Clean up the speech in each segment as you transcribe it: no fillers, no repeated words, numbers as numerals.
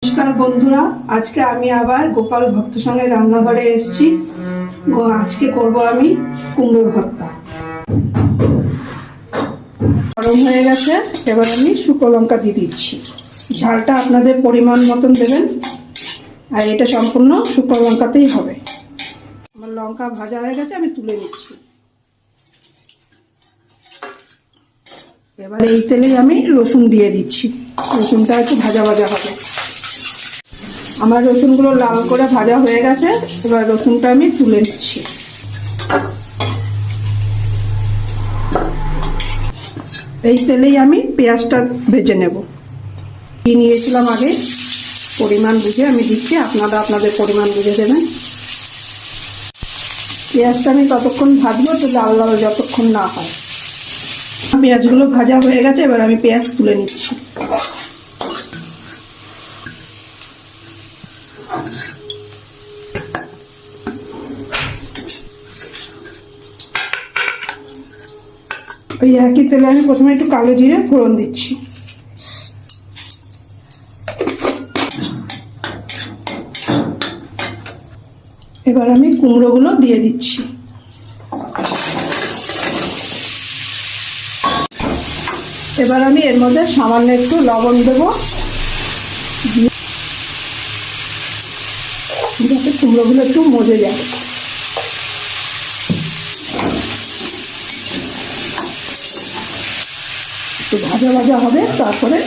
নমস্কার বন্ধুরা, আজকে আমি আবার গোপাল ভক্ত সঙ্গে রান্নাঘরে এসেছি। আজকে করব আমি কুমড়োর ভর্তা। গরম হয়ে গেছে, এবার আমি শুকনো লঙ্কা দিয়ে দিচ্ছি। ঝালটা আপনাদের পরিমাণ মতন দেবেন, আর এটা সম্পূর্ণ শুকনো লঙ্কাতেই হবে। আমার লঙ্কা ভাজা হয়ে গেছে, আমি তুলে নিচ্ছি। এবার এই তেলেই আমি রসুন দিয়ে দিচ্ছি। রসুনটা একটু ভাজা ভাজা হবে। আমার রসুনগুলো লাল করে ভাজা হয়ে গেছে, এবার রসুনটা আমি তুলে নিচ্ছি। এই তেলেই আমি পেঁয়াজটা ভেজে নেব। কি নিয়েছিলাম আগে, পরিমাণ বুঝে আমি দিচ্ছি, আপনারা আপনাদের পরিমাণ বুঝে দেবেন। পেঁয়াজটা আমি ততক্ষণ ভাজবো তো লাল লাল যতক্ষণ না হয়। পেঁয়াজগুলো ভাজা হয়ে গেছে, এবার আমি পেঁয়াজ তুলে নিচ্ছি। ওই একই তেলে আমি প্রথমে একটু কালো জিরে ফোড়ন দিচ্ছি। এবার আমি কুমড়োগুলো দিয়ে দিচ্ছি। এবার আমি এর মধ্যে সামান্য একটু লবণ দেবো, যাতে কুমড়োগুলো একটু মজে যায়। একটু ভাজা ভাজা হবে, তারপরে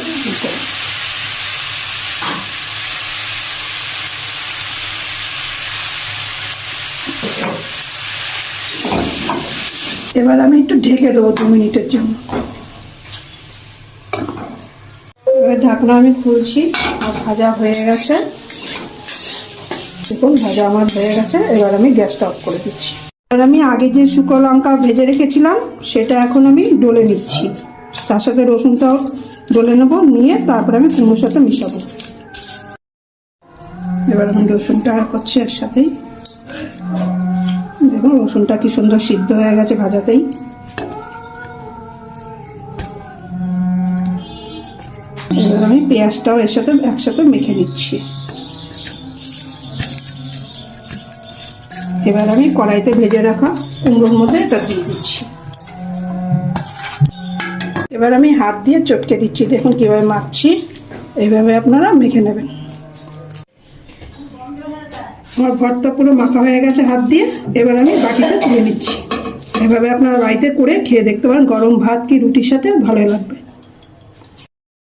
এবার আমি একটু ঢেকে দেবো 2 মিনিটের জন্য। এবার ঢাকনা আমি খুলছি, আর ভাজা হয়ে গেছে। দেখুন ভাজা আমার হয়ে গেছে। এবার আমি গ্যাসটা অফ করে দিচ্ছি। এবার আমি আগে যে শুকনো লঙ্কা ভেজে রেখেছিলাম সেটা এখন আমি ডলে নিচ্ছি। তার সাথে রসুনটাও ডলে নেবো, নিয়ে তারপরে আমি কুমড়োর সাথে মিশাবো। এবার আমি রসুনটা আর করছি এর সাথেই। দেখুন রসুনটা কি সুন্দর সিদ্ধ হয়ে গেছে ভাজাতেই। এবার আমি পেঁয়াজটাও এর সাথে একসাথে মেখে নিচ্ছি। এবার আমি কড়াইতে ভেজে রাখা কুমড়োর মধ্যে এটা দিয়ে দিচ্ছি। এবার আমি হাত দিয়ে চটকে দিচ্ছি। দেখুন কিভাবে মাখছি, এইভাবে আপনারা মেখে নেবেন। আমার ভর্তা পুরো মাখা হয়ে গেছে হাত দিয়ে। এবার আমি বাটিতে তুলে নিচ্ছি। এভাবে আপনারা বাড়িতে করে খেয়ে দেখতে পারেন, গরম ভাত কি রুটির সাথে ভালো লাগবে।